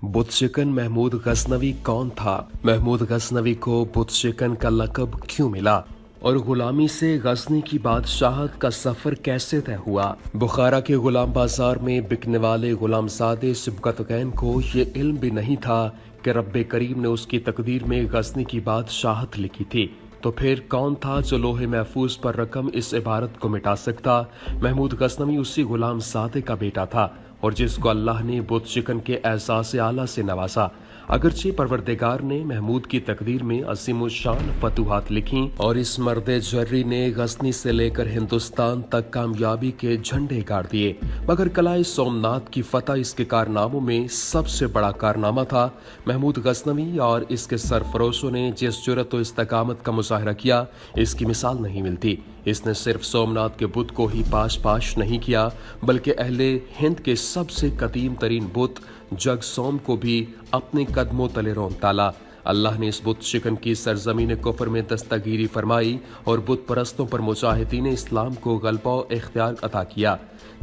बुतशिकन महमूद गजनवी कौन था? महमूद गजनवी को बुतशिकन का लक़ब क्यों मिला और गुलामी से गजनी की बादशाहत का सफर कैसे तय हुआ? बुखारा के गुलाम बाजार में बिकने वाले गुलामजादे सिबकतगैन को ये इल्म भी नहीं था कि रब्बे करीम ने उसकी तकदीर में गजनी की बादशाहत लिखी थी। तो फिर कौन था जो लोहे महफूज पर रकम इस इबारत को मिटा सकता? महमूद गजनवी उसी गुलामजादे का बेटा था और जिसको अल्लाह ने बुतशिकन के एहसास आला से नवाजा। अगरचे परवरदिगार ने महमूद की तकदीर में असीम शान फतूहात लिखी और इस मर्दे जर्री ने गजनी से लेकर हिंदुस्तान तक कामयाबी के झंडे गाड़ दिए, मगर कलाए सोमनाथ की फतह इसके कारनामों में सबसे बड़ा कारनामा था। महमूद गजनवी और इसके सरफरोशों ने जिस जुर्रत और इस्तकामत का मुजाहरा किया, इसकी मिसाल नहीं मिलती। इसने सिर्फ सोमनाथ के बुत को ही पाश नहीं किया, बल्कि अहले हिंद के सबसे कदीम तरीन बुत जग सोम को भी अपने कदमों तले रोन डाला। अल्लाह ने इस बुत शिकन की सरजमीन कुफर में दस्तगीरी फरमाई और बुत परस्तों पर मुजाहिदीन इस्लाम को गलबा और इख्तियार अता किया।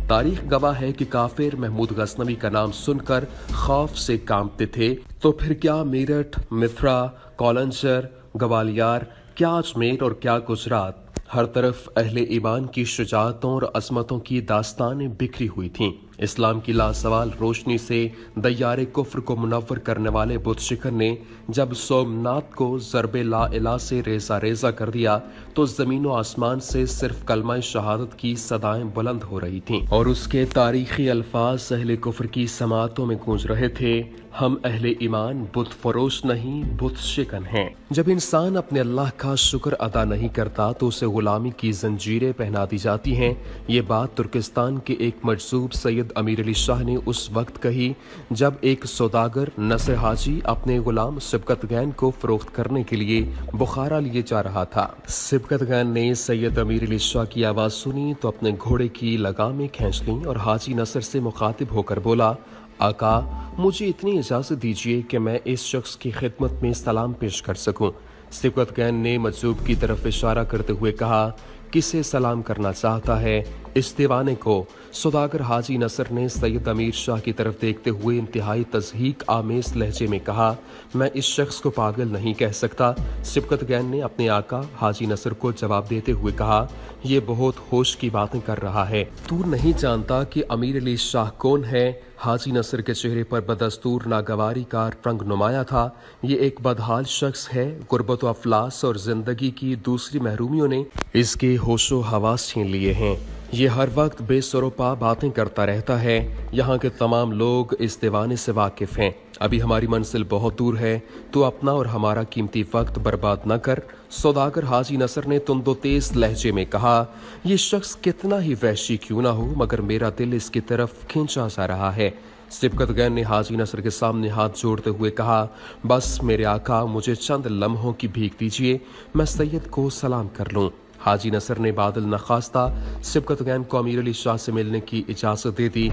तारीख गवाह है कि काफिर महमूद गजनवी का नाम सुनकर खौफ से कांपते थे। तो फिर क्या मेरठ, मिथरा, कौलंजर, ग्वालियर, क्या अजमेर और क्या गुजरात, हर तरफ अहले ईमान की शुजाअतों और अजमतों की दास्तानें बिखरी हुई थीं। इस्लाम की लासवाल रोशनी से दयारे कुफ्र को मुनव्वर करने वाले बुतशिकन ने जब सोमनाथ को ज़रबे ला इला से रेजा रेजा कर दिया तो ज़मीन व आसमान से सिर्फ कलमा शहादत की सदाएं बुलंद हो रही थीं और उसके तारीखी अल्फाज अहले कुफ्र की समातों में गूंज रहे थे, हम अहले ईमान बुत फरोश नहीं बुतशिकन हैं। जब इंसान अपने अल्लाह का शुक्र अदा नहीं करता तो उसे गुलामी की जंजीरें पहना दी जाती हैं। ये बात तुर्किस्तान के एक मजसूब सैयद अमीर अली शाह ने उस वक्त कही जब एक सौदागर नसर हाजी अपने गुलाम सिबकतगैन को फरोख्त करने के लिए बुखारा लिए जा रहा था। सिबकतगैन ने सैयद अमीर अली शाह की आवाज़ सुनी तो अपने घोड़े की लगामें खींच लीं और हाजी नसर से मुखातिब होकर बोला, आका, मुझे इतनी इजाज़त दीजिए कि मैं इस शख्स की खिदमत में सलाम पेश कर सकूं। सिबकतगैन ने मजसूब की तरफ इशारा करते हुए कहा, किसे सलाम करना चाहता है? इस दीवाने को। सौदागर हाजी नसर ने सैयद अमीर शाह की तरफ देखते हुए इंतहाई तज़हीक आमेज लहजे में कहा, मैं इस शख्स को पागल नहीं कह सकता। सिबकतगैन ने अपने आका हाजी नसर को जवाब देते हुए कहा, ये बहुत होश की बातें कर रहा है, तू नहीं जानता कि अमीर अली शाह कौन है? हाजी नसर के चेहरे पर बदस्तूर नागवारी का रंग नुमाया था। ये एक बदहाल शख्स है। गुर्बत व अफलास और जिंदगी की दूसरी महरूमियों ने इसके होशो हवास छीन लिए हैं। ये हर वक्त बेसरोपा बातें करता रहता है। यहाँ के तमाम लोग इस दीवाने से वाकिफ हैं। अभी हमारी मंजिल बहुत दूर है, तो अपना और हमारा कीमती वक्त बर्बाद न कर। सौदागर हाजी नसर ने तुंदो तेज लहजे में कहा, ये शख्स कितना ही वहशी क्यों ना हो, मगर मेरा दिल इसकी तरफ खींचा जा रहा है। सिबकतगैन ने हाजी नसर के सामने हाथ जोड़ते हुए कहा, बस मेरे आका, मुझे चंद लम्हों की भीख दीजिए, मैं सैयद को सलाम कर लूँ। हाजी नसर ने बादल नखास्ता सिबकतगैन को अमीर अली शाह से मिलने की इजाज़त दे दी।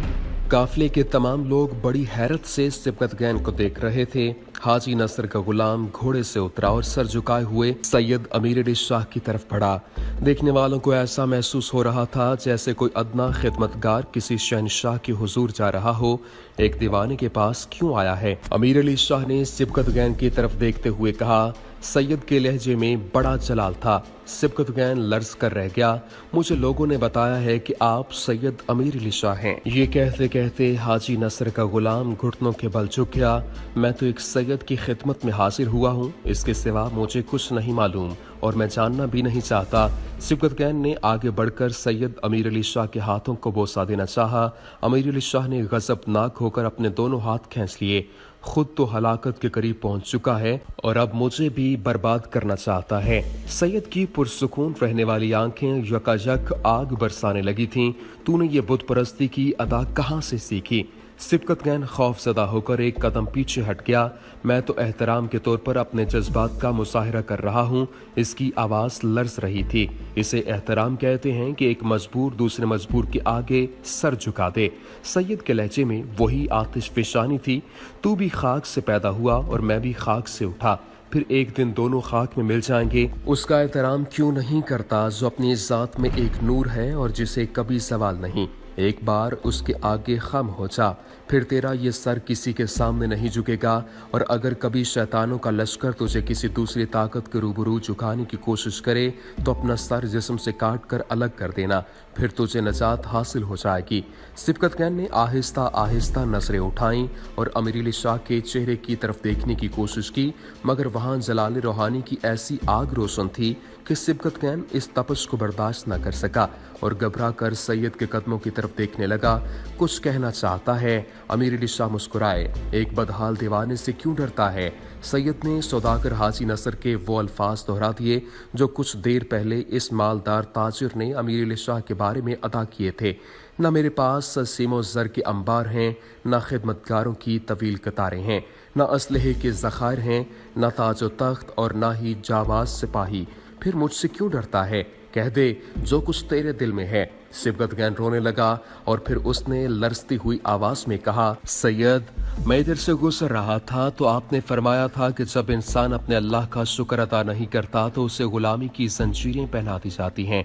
काफिले के तमाम लोग बड़ी हैरत से सिबकतगैन को देख रहे थे। हाजी नसर का गुलाम घोड़े से उतरा और सर झुकाए हुए सैयद अमीर अली शाह की तरफ बढ़ा। देखने वालों को ऐसा महसूस हो रहा था जैसे कोई अदना खिदमतगार किसी शहनशाह के हुजूर जा रहा हो। एक दीवाने के पास क्यों आया है? अमीर अली शाह ने सिबकतगैन की तरफ देखते हुए कहा। सैयद के लहजे में बड़ा जलाल था। सिबकतगैन लर्ज कर रह गया। मुझे लोगों ने बताया है कि आप सैयद अमीर अली शाह हैं। ये कहते कहते हाजी नसर का गुलाम घुटनों के बल झुक गया। मैं तो एक सैयद की खिदमत में हाजिर हुआ हूँ, इसके सिवा मुझे कुछ नहीं मालूम और मैं जानना भी नहीं चाहता। सिबकतगैन ने आगे बढ़कर सैयद अमीर अली शाह के हाथों को बोसा देना चाहा। अमीर अली शाह ने गजबनाक होकर अपने दोनों हाथ खींच लिए। खुद तो हलाकत के करीब पहुंच चुका है और अब मुझे भी बर्बाद करना चाहता है। सैयद की पुरसुकून रहने वाली आंखें यकायक आग बरसाने लगी थीं। तूने ये बुत परस्ती की अदा कहाँ से सीखी? सिबकतगैन खौफजदा होकर एक कदम पीछे हट गया। मैं तो एहतराम के तौर पर अपने जज्बात का मुजाहिरा कर रहा हूँ। इसकी आवाज़ लर्ज रही थी। इसे एहतराम कहते हैं कि एक मजबूर दूसरे मजबूर के आगे सर झुका दे। सैयद के लहजे में वही आतिश फिशानी थी। तू भी खाक से पैदा हुआ और मैं भी खाक से उठा, फिर एक दिन दोनों खाक में मिल जाएंगे। उसका एहतराम क्यों नहीं करता जो अपनी ज़ात में एक नूर है और जिसे कभी सवाल नहीं। एक बार उसके आगे खम हो जा। پھر تیرا یہ سر کسی کے سامنے نہیں جھکے گا، اور اگر کبھی شیطانوں کا لشکر تجھے کسی دوسری طاقت کے روبرو جھکانے کی کوشش کرے تو اپنا سر جسم سے کاٹ کر الگ کر دینا، پھر تجھے نجات حاصل ہو جائے گی۔ سبکتگین نے آہستہ آہستہ نظریں اٹھائیں اور امیر علی شاہ کے چہرے کی طرف دیکھنے کی کوشش کی، مگر وہاں جلال روحانی کی ایسی آگ روشن تھی کہ سبکتگین اس تپش کو برداشت نہ کر سکا اور گھبرا کر سید کے قدموں کی طرف دیکھنے لگا۔ کچھ کہنا چاہتا ہے؟ امیر علی شاہ مسکرائے۔ ایک بدحال دیوانے سے کیوں ڈرتا ہے؟ سید نے سوداگر حاجی نصر کے وہ الفاظ دہرا دیے جو کچھ دیر پہلے اس مالدار تاجر نے امیر علی شاہ کے بارے میں ادا کیے تھے۔ نہ میرے پاس سیم و زر کے انبار ہیں، نہ خدمتگاروں کی طویل قطاریں ہیں، نہ اسلحے کے ذخائر ہیں، نہ تاج و تخت اور نہ ہی جانباز سپاہی۔ پھر مجھ سے کیوں ڈرتا ہے؟ کہہ دے جو کچھ تیرے دل میں ہے۔ سبکتگین رونے لگا اور پھر اس نے لرزتی ہوئی آواز میں کہا، سید، میں ادھر سے گزر رہا تھا تو آپ نے فرمایا تھا کہ جب انسان اپنے اللہ کا شکر ادا نہیں کرتا تو اسے غلامی کی زنجیریں پہنا دی جاتی ہیں۔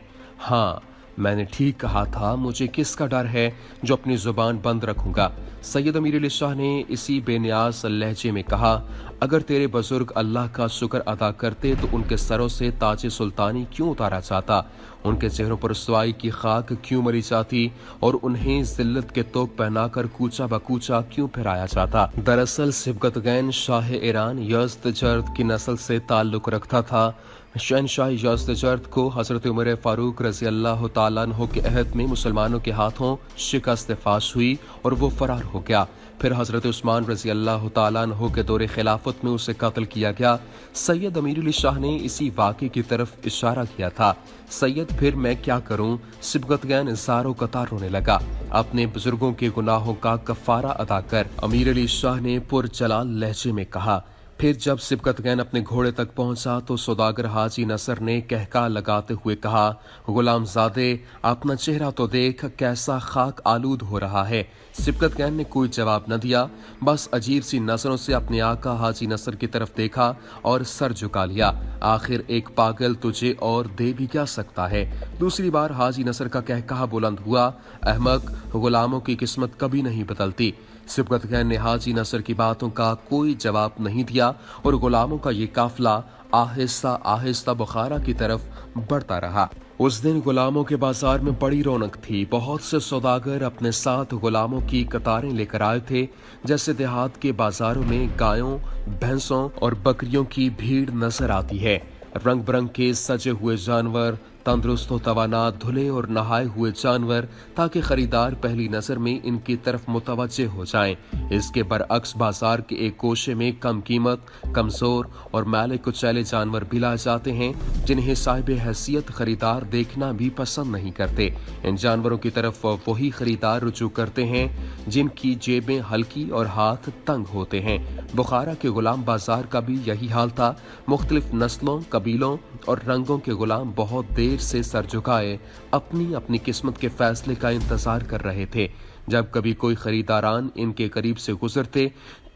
ہاں، میں نے ٹھیک کہا تھا، مجھے کس کا ڈر ہے جو اپنی زبان بند رکھوں گا؟ سید امیر علی شاہ نے اسی بے نیاز لہجے میں کہا، اگر تیرے بزرگ اللہ کا شکر ادا کرتے تو ان کے سروں سے تاج سلطانی کیوں اتارا جاتا؟ ان کے چہروں پر رسوائی کی خاک کیوں ملی جاتی اور انہیں ذلت کے توپ پہنا کر کوچا بکوچا کیوں پھرایا جاتا؟ دراصل سبکتگین شاہ ایران یزدجرد کی نسل سے تعلق رکھتا تھا۔ شہنشاہ یزدجرد کو حضرت عمر فاروق رضی اللہ تعالیٰ عنہ کے عہد میں مسلمانوں کے ہاتھوں شکست فاش ہوئی اور وہ فرار ہو گیا۔ پھر حضرت عثمان رضی اللہ تعالیٰ عنہ کے دور خلافت میں اسے قتل کیا گیا۔ سید امیر علی شاہ نے اسی واقعے کی طرف اشارہ کیا تھا۔ سید، پھر میں کیا کروں؟ سبکتگین زار و قطار رونے لگا۔ اپنے بزرگوں کے گناہوں کا کفارہ ادا کر، امیر علی شاہ نے پرجلال لہجے میں کہا۔ پھر جب سبکتگین اپنے گھوڑے تک پہنچا تو سوداگر حاجی نصر نے کہکا لگاتے ہوئے کہا، غلام زادے، اپنا چہرہ تو دیکھ، کیسا خاک آلود ہو رہا ہے۔ سبکتگین نے کوئی جواب نہ دیا، بس عجیب سی نظروں سے اپنے آقا حاجی نصر کی طرف دیکھا اور سر جھکا لیا۔ آخر ایک پاگل تجھے اور دے بھی کیا سکتا ہے؟ دوسری بار حاجی نصر کا کہکہا بلند ہوا، احمق، غلاموں کی قسمت کبھی نہیں بدلتی۔ سبکتگین نے حاجی نصر کی باتوں کا کوئی جواب نہیں دیا اور غلاموں کا یہ قافلہ آہستہ آہستہ بخارا کی طرف بڑھتا رہا۔ اس دن غلاموں کے بازار میں بڑی رونق تھی۔ بہت سے سوداگر اپنے ساتھ غلاموں کی قطاریں لے کر آئے تھے۔ جیسے دیہات کے بازاروں میں گایوں، بھینسوں اور بکریوں کی بھیڑ نظر آتی ہے۔ رنگ برنگ کے سجے ہوئے جانور، تندرست و توانا دھلے اور نہائے ہوئے جانور، تاکہ خریدار پہلی نظر میں ان کی طرف متوجہ ہو جائیں۔ اس کے برعکس بازار کے ایک گوشے میں کم قیمت، کمزور اور میلے کچیلے جانور بھی لائے جاتے ہیں جنہیں صاحب حیثیت خریدار دیکھنا بھی پسند نہیں کرتے۔ ان جانوروں کی طرف وہی خریدار رجوع کرتے ہیں جن کی جیبیں ہلکی اور ہاتھ تنگ ہوتے ہیں۔ بخارا کے غلام بازار کا بھی یہی حال تھا۔ مختلف نسلوں، قبیلوں اور رنگوں کے غلام بہت دیر سے سر جھکائے اپنی اپنی قسمت کے فیصلے کا انتظار کر رہے تھے۔ جب کبھی کوئی خریداران ان کے قریب سے گزرتے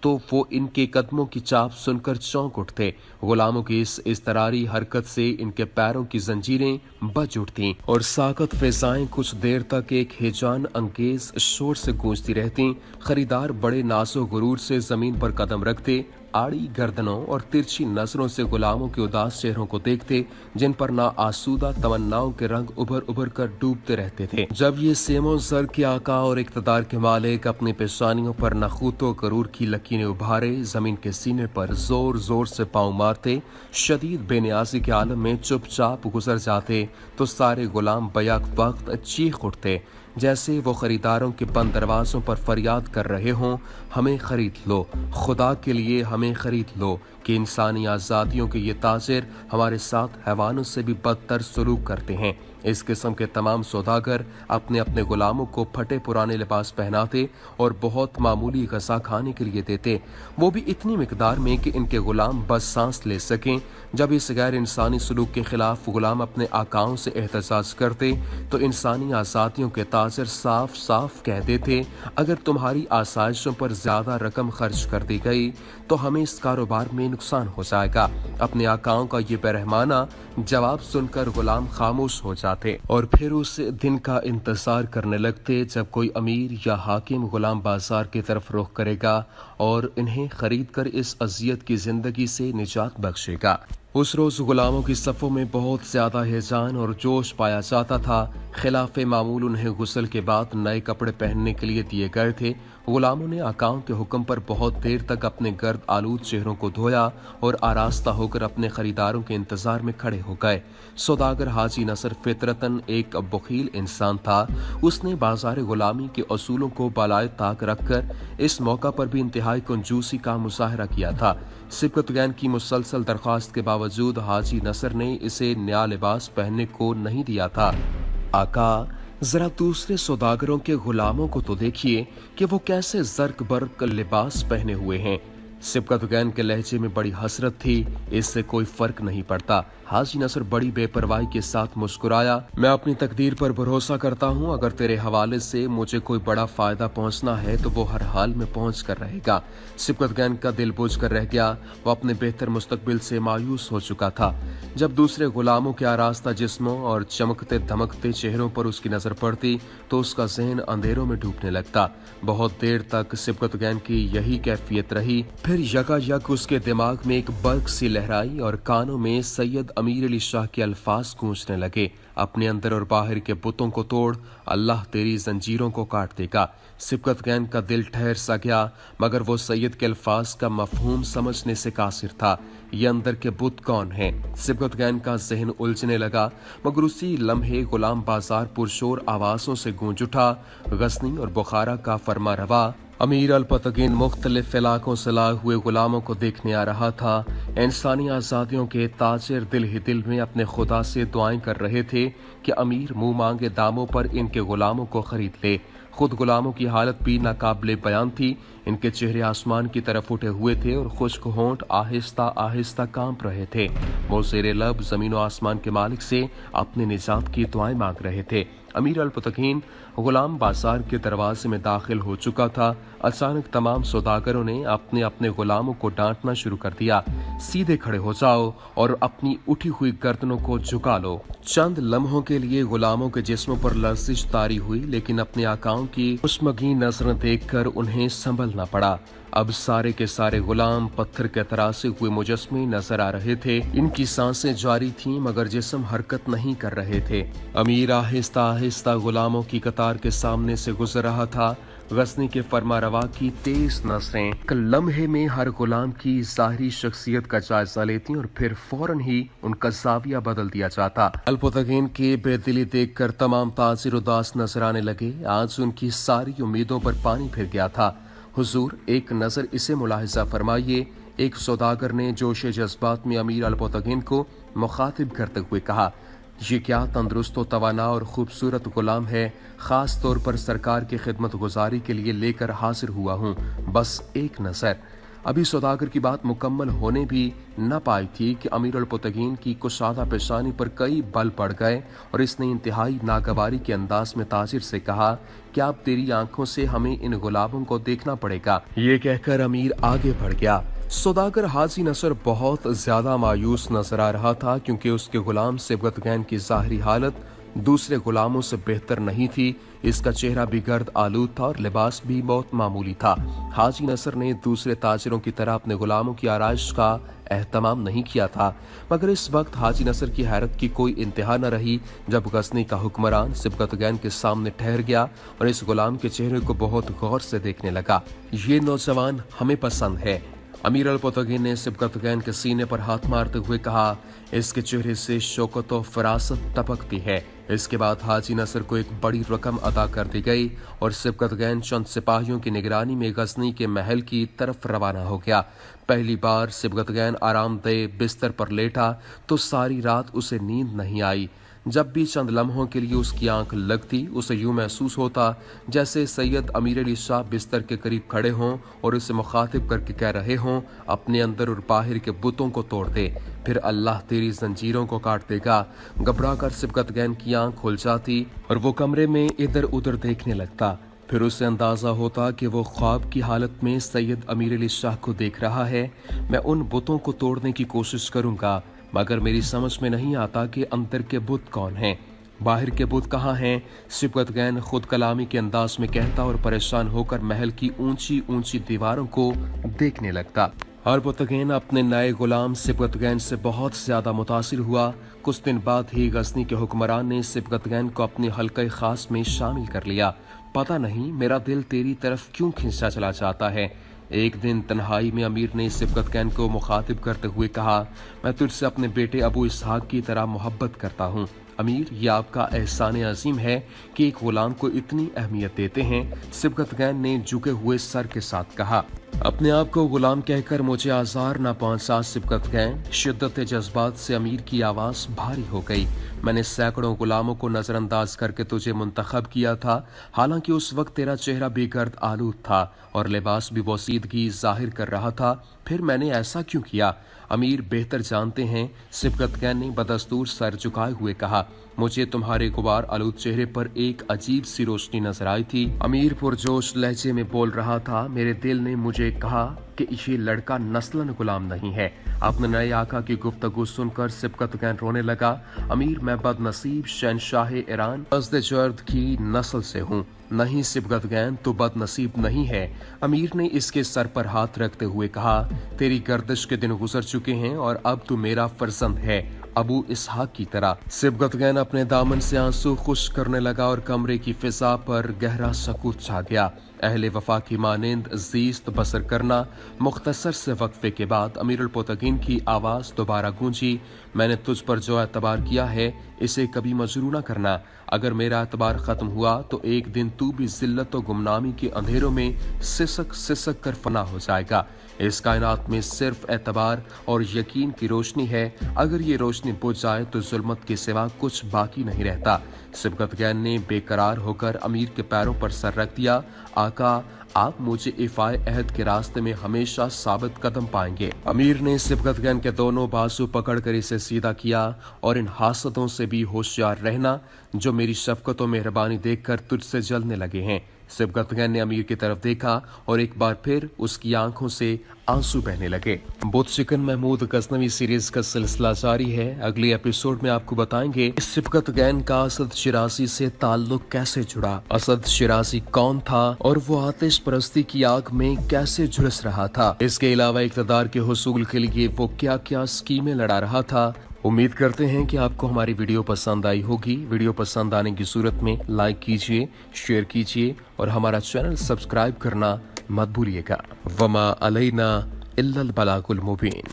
تو وہ ان کے قدموں کی چاپ سن کر چونک اٹھتے۔ غلاموں کی اس اضطراری حرکت سے ان کے پیروں کی زنجیریں بج اٹھتیں اور ساکت فضائیں کچھ دیر تک ایک ہیجان انگیز شور سے گونجتی رہتیں۔ خریدار بڑے ناز و غرور سے زمین پر قدم رکھتے، آڑی گردنوں اور ترچھی نظروں سے غلاموں کے اداس چہروں کو دیکھتے جن پر نا آسودہ تمناؤں کے رنگ ابھر ابھر کر ڈوبتے رہتے تھے۔ جب یہ سیم و زر کے آقا اور اقتدار کے مالک اپنی پیشانیوں پر نخوت و غرور کی لکیریں ابھارے زمین کے سینے پر زور زور سے پاؤں مارتے، شدید بے نیازی کے عالم میں چپ چاپ گزر جاتے تو سارے غلام بیک وقت چیخ اٹھتے جیسے وہ خریداروں کے بند دروازوں پر فریاد کر رہے ہوں، ہمیں خرید لو، خدا کے لیے ہمیں خرید لو، کہ انسانی آزادیوں کے یہ تاجر ہمارے ساتھ حیوانوں سے بھی بدتر سلوک کرتے ہیں۔ اس قسم کے تمام سوداگر اپنے اپنے غلاموں کو پھٹے پرانے لباس پہناتے اور بہت معمولی غذا کھانے کے لیے دیتے، وہ بھی اتنی مقدار میں کہ ان کے غلام بس سانس لے سکیں۔ جب اس غیر انسانی سلوک کے خلاف غلام اپنے آقاؤں سے احتجاج کرتے تو انسانی آزادیوں کے تاجر صاف صاف کہتے تھے، اگر تمہاری آسائشوں پر زیادہ رقم خرچ کر دی گئی تو ہمیں اس کاروبار میں نقصان ہو جائے گا۔ اپنے آقاؤں کا یہ برہمانہ جواب سن کر غلام خاموش ہو جاتے बनाते और फिर उस दिन का इंतजार करने लगते जब कोई अमीर या हाकिम गुलाम बाजार की तरफ रुख करेगा और इन्हें खरीद कर इस अजियत की जिंदगी से निजात बख्शेगा। उस रोज गुलामों की सफ़ों में बहुत ज्यादा हिजान और जोश पाया जाता था। खिलाफे मामूल उन्हें गुस्ल के बाद नए कपड़े पहनने के लिए दिए गए थे। गुलामों ने आकाओं के हुक्म पर बहुत देर तक अपने गर्द आलूद चेहरों को धोया और आरास्ता होकर अपने खरीदारों के इंतजार में खड़े हो गए। सौदागर हाजी नसर फितरतन एक बखील इंसान था। उसने बाजार गुलामी के असूलों को बालाए ताक रखकर इस मौका पर भी इंतहाई कंजूसी का मुजाहरा किया था। सिबकतगैन की मुसलसल दरख्वास्त के बावजूद हाजी नसर ने इसे नया लिबास पहनने को नहीं दिया था। आका, जरा दूसरे सौदागरों के गुलामों को तो देखिए कि वो कैसे जर्क बर्क लिबास पहने हुए हैं। सिबकतगैन के लहजे में बड़ी हसरत थी, इससे कोई फर्क नहीं पड़ता। हाजी नसर बड़ी बेपरवाही के साथ मुस्कुराया। मैं अपनी तकदीर पर भरोसा करता हूँ, अगर तेरे हवाले से मुझे कोई बड़ा फायदा पहुँचना है तो वो हर हाल में पहुँच कर रहेगा। सिबकतगैन का दिल बुझ कर रह गया। वो अपने बेहतर मुस्तकबिल से मायूस हो चुका था। जब दूसरे गुलामों के आरास्ता जिस्मों और चमकते धमकते चेहरों पर उसकी नजर पड़ती तो उसका जहन अंधेरों में डूबने लगता। बहुत देर तक सिबकतगैन की यही कैफियत रही। फिर यकायक उसके दिमाग में एक बर्क सी लहराई और कानों में सैयद अमीर अली शाह के अल्फाज गूंजने लगे, अपने अंदर और बाहर के बुतों को तोड़, अल्लाह तेरी जंजीरों को काट देगा। सिबकतगैन का दिल ठहर सा गया, मगर वो सैयद के अल्फाज का मफहूम समझने से कासिर था। ये अंदर के बुत कौन हैं? सिबकतगैन का जहन उलझने लगा, मगर उसी लम्हे गुलाम बाजार पुरशोर आवाजों से गूंज उठा। गजनी और बुखारा का फरमा रवा अमीर अलपतगीन मुख्तलिफ इलाकों से लाए हुए गुलामों को देखने आ रहा था। इंसानी आज़ादियों के ताजिर दिल ही दिल में अपने खुदा से दुआएं कर रहे थे कि अमीर मुंह मांगे दामों पर इनके गुलामों को खरीद ले। खुद गुलामों की हालत भी नाकाबिले बयान थी। इनके चेहरे आसमान की तरफ उठे हुए थे और खुश्क होंठ आहिस्ता आहिस्ता कांप रहे थे। वो ज़ेरे लब जमीन और आसमान के मालिक से अपने निजात की दुआएं मांग रहे थे। अमीर अलपतगीन गुलाम बाजार के दरवाजे में दाखिल हो चुका था। अचानक तमाम सौदागरों ने अपने अपने गुलामों को डांटना शुरू कर दिया। सीधे खड़े हो जाओ और अपनी उठी हुई गर्दनों को झुका लो। चंद लम्हों के लिए गुलामों के जिस्मों पर लर्जिश तारी हुई, लेकिन अपने आकाओं की उस्मगी नजरें देखकर उन्हें संभलना पड़ा। अब सारे के सारे गुलाम पत्थर के तरासे हुए मुजस्मे नजर आ रहे थे। इनकी सांसें जारी थीं, मगर जिस्म हरकत नहीं कर रहे थे। अमीर आहिस्ता आहिस्ता गुलामों की कतार के सामने से गुजर रहा था। गजनी के फरमा रवा की तेज नजरें एक लम्हे में हर गुलाम की ज़ाहिरी शख्सियत का जायजा लेती और फिर फौरन ही उनका जाविया बदल दिया जाता। अलपतगीन की बेदिली देखकर तमाम ताजिर उदास नजर आने लगे। आज उनकी सारी उम्मीदों पर पानी फिर गया था। हुजूर, एक नज़र इसे मुलाहिजा फरमाइए। एक सौदागर ने जोश जज्बात में अमीर अलपतगीन को मुखातिब करते हुए कहा, ये क्या तंदुरुस्त व तवाना और खूबसूरत गुलाम है। खास तौर पर सरकार की खिदमत गुजारी के लिए लेकर हाजिर हुआ हूँ, बस एक नज़र। अभी सौदागर की बात मुकम्मल होने भी न पाई थी कि अमीर अलपतगीन की कुशादा पेशानी पर कई बल पड़ गए और इसने इंतहाई नागवारी के अंदाज में ताजिर से कहा कि अब तेरी आंखों से हमें इन गुलामों को देखना पड़ेगा। ये कहकर अमीर आगे बढ़ गया। सौदागर हाजी नसर बहुत ज्यादा मायूस नजर आ रहा था, क्योंकि उसके गुलाम सिबकतगैन की ज़ाहिरी हालत दूसरे गुलामों से बेहतर नहीं थी। इसका चेहरा भी गर्द आलूद था और लिबास भी बहुत मामूली था। हाजी नसर ने दूसरे ताजिरों की तरह अपने गुलामों की आराइश का एहतमाम नहीं किया था, मगर इस वक्त हाजी नसर की हैरत की कोई इंतहा न रही जब गजनी का हुक्मरान सिबकतगैन के सामने ठहर गया और इस गुलाम के चेहरे को बहुत गौर से देखने लगा। ये नौजवान हमें पसंद है। अमीर अलपतगीन ने सिबकतगैन के सीने पर हाथ मारते हुए कहा, इसके चेहरे से शौकत और फरासत टपकती है। इसके बाद हाजी नसर को एक बड़ी रकम अदा कर दी गई और सिबकतगैन चंद सिपाहियों की निगरानी में गजनी के महल की तरफ रवाना हो गया। पहली बार सिबकतगैन आरामदेह बिस्तर पर लेटा तो सारी रात उसे नींद नहीं आई। जब भी चंद लम्हों के लिए उसकी आंख लगती, उसे यूं महसूस होता जैसे सैयद अमीर अली शाह बिस्तर के करीब खड़े हों और उसे मुखातिब करके कह रहे हों, अपने अंदर और बाहर के बुतों को तोड़ दे, फिर अल्लाह तेरी जंजीरों को काट देगा। घबरा कर सिबकतगैन की आंख खुल जाती और वो कमरे में इधर उधर देखने लगता। फिर उसे अंदाजा होता कि वो ख्वाब की हालत में सैयद अमीर अली शाह को देख रहा है। मैं उन बुतों को तोड़ने की कोशिश करूंगा, मगर मेरी समझ में नहीं आता कि अंदर के बुत कौन हैं। बाहर के बुत कहाँ हैं? सिबकतगैन खुद कलामी के अंदाज में कहता और परेशान होकर महल की ऊंची ऊंची दीवारों को देखने लगता। अरबुतगैन अपने नए गुलाम सिबकतगैन से बहुत ज्यादा मुतासिर हुआ। कुछ दिन बाद ही गजनी के हुक्मरान ने सिबकतगैन को अपने हल्के खास में शामिल कर लिया। पता नहीं मेरा दिल तेरी तरफ क्यों खिंचा चला जाता है। एक दिन तन्हाई में अमीर ने सिबकतगैन को मुखातिब करते हुए कहा, मैं तुझसे अपने बेटे अबू इसहाक की तरह मोहब्बत करता हूँ। अमीर, ये आपका एहसान अजीम है कि एक गुलाम को इतनी अहमियत देते हैं। सिबकतगैन ने झुके हुए सर के साथ कहा, अपने आप को गुलाम कहकर मुझे आज़ार न पहुंचा सिबकतगैन। शिद्दत जज्बात से अमीर की आवाज़ भारी हो गई। मैंने सैकड़ों गुलामों को नज़रअंदाज करके तुझे मुंतखब किया था, हालांकि उस वक्त तेरा चेहरा बेगर्द आलूद था और लिबास भी बोसीदगी जाहिर कर रहा था। फिर मैंने ऐसा क्यों किया? अमीर बेहतर जानते हैं। सिबकतगैन ने बदस्तूर सर झुकाए हुए कहा, मुझे तुम्हारे गुबार आलूद चेहरे पर एक अजीब सी रोशनी नजर आई थी। अमीर पुरजोश लहजे में बोल रहा था, मेरे दिल ने मुझे कहा कि ये लड़का नस्लन गुलाम नहीं है। अपने नए आका की गुफ्तगू सुनकर सिबकतगैन रोने लगा। अमीर, मैं बदनसीब शहनशाह ईरान अज़्द-ए-जर्द की नस्ल से हूँ। नहीं सिबकतगैन, तो बदनसीब नहीं है। अमीर ने इसके सर पर हाथ रखते हुए कहा, तेरी गर्दिश के दिन गुजर चुके हैं और अब तू मेरा फर्जंद है, अबू इसहाक की तरह। सिबकतगैन अपने दामन से आंसू खुश्क करने लगा और कमरे की फिजा पर गहरा सकूत छा गया। अहले वफा की मानिंद जीस्त बसर करना। मुख्तसर से वक्फे के बाद अमीरुल पुतगीन की आवाज़ दोबारा गूंजी, मैंने तुझ पर जो एतबार किया है इसे कभी मजरू न करना। अगर मेरा एतबार ख़त्म हुआ तो एक दिन तू भी जिल्लत और गुमनामी के अंधेरों में सिसक सिसक कर फना हो जाएगा। इस कायनात में सिर्फ एतबार और यकीन की रोशनी है। अगर ये रोशनी बुझ जाए तो जुल्मत के सिवा कुछ बाकी नहीं रहता। सिबकतगैन ने बेकरार होकर अमीर के पैरों पर सर रख दिया। आका, आप मुझे इफ़ाए अहद के रास्ते में हमेशा साबित कदम पाएंगे। अमीर ने सिबकतगैन के दोनों बाजू पकड़कर इसे सीधा किया और इन हासदों से भी होशियार रहना जो मेरी शफकत और मेहरबानी देखकर तुझसे जलने लगे हैं। सिबकतगैन ने अमीर की तरफ देखा और एक बार फिर उसकी आंखों से आंसू बहने लगे। बुतशिकन महमूद गजनवी सीरीज का सिलसिला जारी है। अगले एपिसोड में आपको बताएंगे सिबकतगैन का असद शिराजी से ताल्लुक कैसे जुड़ा, असद शिराजी कौन था और वो आतिश परस्ती की आग में कैसे झुलस रहा था। इसके अलावा इक़्तिदार के हुसूल के लिए वो क्या क्या स्कीमें लड़ा रहा था। उम्मीद करते हैं कि आपको हमारी वीडियो पसंद आई होगी। वीडियो पसंद आने की सूरत में लाइक कीजिए, शेयर कीजिए और हमारा चैनल सब्सक्राइब करना मत भूलिएगा। वमा अलैना इल्लल बलागुल मुबीन।